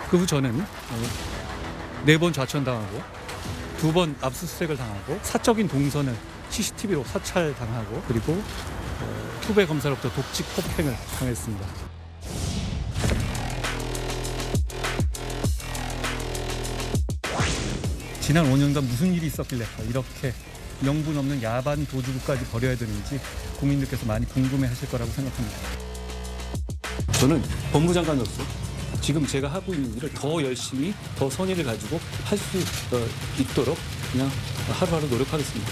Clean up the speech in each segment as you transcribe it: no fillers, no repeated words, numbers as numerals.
그 후 저는 4번 좌천당하고 2번 압수수색을 당하고 사적인 동선을 CCTV로 사찰당하고 그리고 후배 검사로부터 독직 폭행을 당했습니다. 지난 5년간 무슨 일이 있었길래 이렇게 명분 없는 야반 도주까지 벌여야 되는지 국민들께서 많이 궁금해하실 거라고 생각합니다. 저는 법무장관으로서 지금 제가 하고 있는 일을 더 열심히 더 선의를 가지고 할 수 있도록 그냥 하루하루 노력하겠습니다.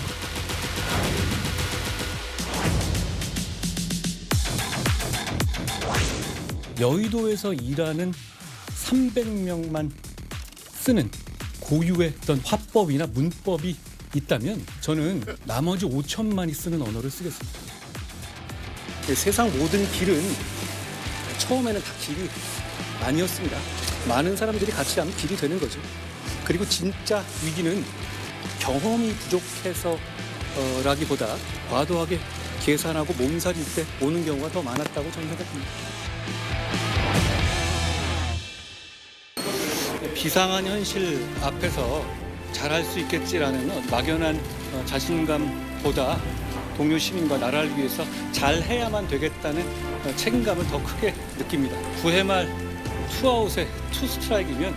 여의도에서 일하는 300명만 쓰는 고유의 어떤 화법이나 문법이 있다면 저는 나머지 5천만이 쓰는 언어를 쓰겠습니다. 세상 모든 길은 처음에는 다 길이 아니었습니다. 많은 사람들이 같이 하면 길이 되는 거죠. 그리고 진짜 위기는 경험이 부족해서 라기보다 과도하게 계산하고 몸살일 때 오는 경우가 더 많았다고 저는 생각합니다. 비상한 현실 앞에서 잘할 수 있겠지라는 막연한 자신감보다 동료 시민과 나라를 위해서 잘해야만 되겠다는 책임감을 더 크게 느낍니다. 9회 말 투아웃에 투스트라이크이면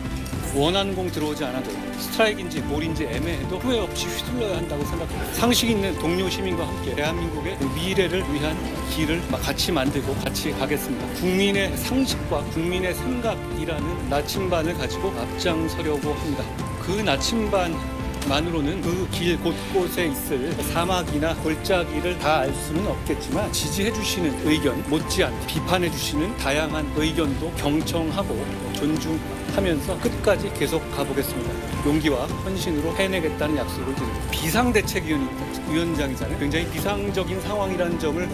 원하는 공 들어오지 않아도 스트라이크인지 볼인지 애매해도 후회 없이 휘둘러야 한다고 생각합니다. 상식 있는 동료 시민과 함께 대한민국의 미래를 위한 길을 같이 만들고 같이 가겠습니다. 국민의 상식과 국민의 생각이라는 나침반을 가지고 앞장서려고 합니다. 그 나침반만으로는 그 길 곳곳에 있을 사막이나 골짜기를 다 알 수는 없겠지만 지지해 주시는 의견 못지않게 비판해 주시는 다양한 의견도 경청하고 존중하면서 끝까지 계속 가보겠습니다. 용기와 헌신으로 해내겠다는 약속을 드립니다. 비상대책위원장이잖아요. 굉장히 비상적인 상황이라는 점을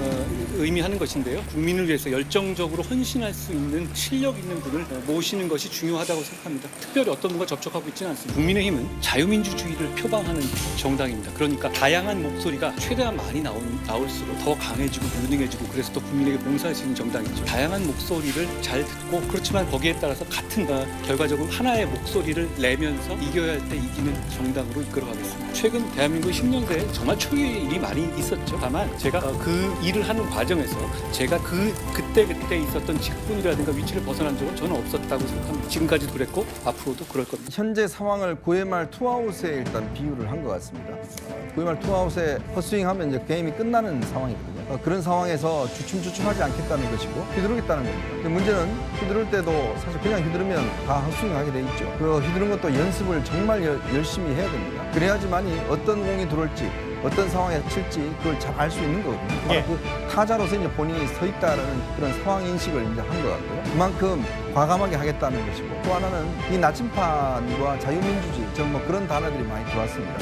의미하는 것인데요. 국민을 위해서 열정적으로 헌신할 수 있는 실력 있는 분을 모시는 것이 중요하다고 생각합니다. 특별히 어떤 분과 접촉하고 있지는 않습니다. 국민의힘은 자유민주주의를 표방하는 정당입니다. 그러니까 다양한 목소리가 최대한 많이 나올수록 더 강해지고 유능해지고 그래서 또 국민에게 봉사할 수 있는 정당이죠. 다양한 목소리를 잘 듣고 그렇지만 거기에 따라서 같은 결과적으로 하나의 목소리를 내면서 이겨야 할 때 이기는 정당으로 이끌어가겠습니다. 최근 대한민국 10년대에 정말 초유의 일이 많이 있었죠. 다만 제가 그 일을 하는 과정에서 제가 그때 있었던 직분이라든가 위치를 벗어난 적은 저는 없었다고 생각합니다. 지금까지도 그랬고 앞으로도 그럴 겁니다. 현재 상황을 9회 말 투아웃에 일단 비유를 한 것 같습니다. 9회 말 투아웃에 헛스윙하면 이제 게임이 끝나는 상황이거든요. 그런 상황에서 주춤주춤하지 않겠다는 것이고 휘두르겠다는 겁니다. 근데 문제는 휘두를 때도 사실 그냥 휘두르면 다 헛스윙하게 돼 있죠. 그 휘두른 것도 연습을 정말 열심히 해야 됩니다. 그래야지만이 어떤 공이 들어올지 어떤 상황에 칠지 그걸 잘 알 수 있는 거거든요. 바로 그 타자로서 이제 본인이 서 있다라는 그런 상황 인식을 이제 한 것 같고요. 그만큼 과감하게 하겠다는 것이고 또 하나는 이 나침판과 자유민주주의 뭐 그런 단어들이 많이 들어왔습니다.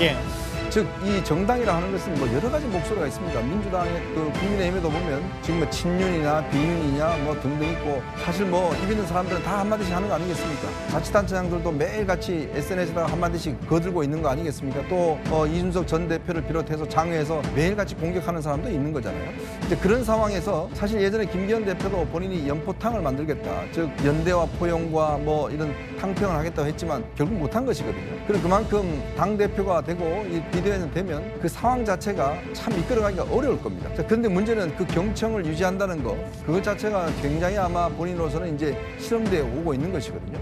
즉 이 정당이라 하는 것은 뭐 여러 가지 목소리가 있습니다. 민주당의 그 국민의힘에도 보면 지금 뭐 친윤이나 비윤이냐 뭐 등등 있고 사실 뭐 입 있는 사람들은 다 한마디씩 하는 거 아니겠습니까? 자치단체장들도 매일같이 SNS에다가 한마디씩 거들고 있는 거 아니겠습니까? 또 이준석 전 대표를 비롯해서 장외에서 매일같이 공격하는 사람도 있는 거잖아요. 이제 그런 상황에서 사실 예전에 김기현 대표도 본인이 연포탕을 만들겠다. 즉 연대와 포용과 뭐 이런 탕평을 하겠다고 했지만 결국 못한 것이거든요. 그럼 그만큼 당대표가 되고 이 비대위원장 되면 그 상황 자체가 참 이끌어가기가 어려울 겁니다. 자, 그런데 문제는 그 경청을 유지한다는 거 그것 자체가 굉장히 아마 본인으로서는 이제 실험대에 오고 있는 것이거든요.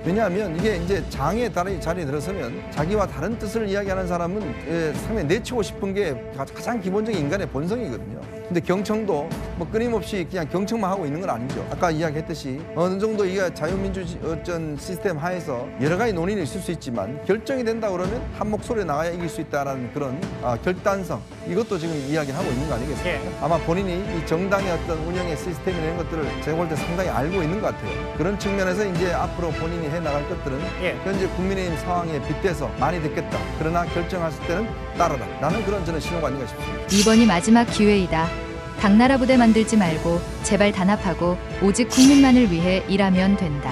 왜냐하면 이게 이제 장의 자리에 들어서면 자기와 다른 뜻을 이야기하는 사람은 상당히 내치고 싶은 게 가장 기본적인 인간의 본성이거든요. 근데 경청도 뭐 끊임없이 그냥 경청만 하고 있는 건 아니죠. 아까 이야기했듯이 어느 정도 이게 자유민주주의 어떤 시스템 하에서 여러 가지 논의는 있을 수 있지만 결정이 된다 그러면 한 목소리에 나가야 이길 수 있다라는 그런 결단성 이것도 지금 이야기를 하고 있는 거 아니겠습니까? 아마 본인이 이 정당의 어떤 운영의 시스템이나 이런 것들을 제가 볼 때 상당히 알고 있는 것 같아요. 그런 측면에서 이제 앞으로 본인이 해나갈 것들은 현재 국민의힘 상황에 빗대서 많이 듣겠다. 그러나 결정했을 때는 따르라. 라는 그런 저는 신호가 아닌가 싶습니다. 이번이 마지막 기회이다. 당나라 부대 만들지 말고 제발 단합하고 오직 국민만을 위해 일하면 된다.